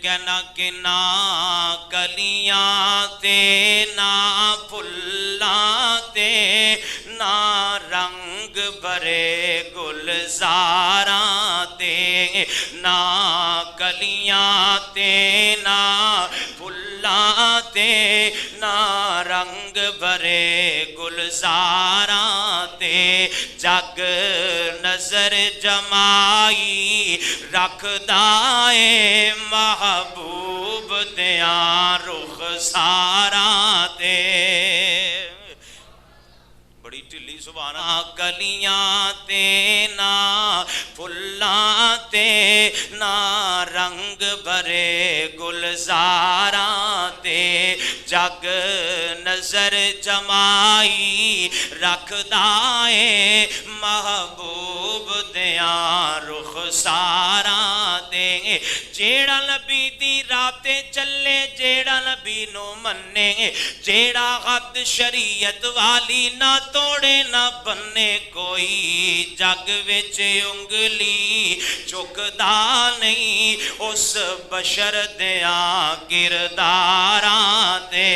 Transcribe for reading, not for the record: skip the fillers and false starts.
کہنا کہ نہ کلیاں تے نہ پھلاں تے نہ رنگ برے گلزاراں تے نہ کلیاں تے نہ پھلاں تے نہ رنگ برے گلزاراں تے جگ نظر جمائی رکھدا اے محبوب دیاں رخساراں تے بڑی ٹھلی سبحان اللہ کلیاں تے نہ پھلاں تے نہ رنگ برے گلزاراں تے جگ نظر جمائی رکھدا اے محبوب دیاں رخساراں تے جیڑا نبی دی راہ تے چلے جیڑا نبی نو منے جیڑا حد شریعت والی نہ توڑے نہ بنے کوئی جگ وچ انگلی چکدا نہیں اس بشر دیاں کرداراں تے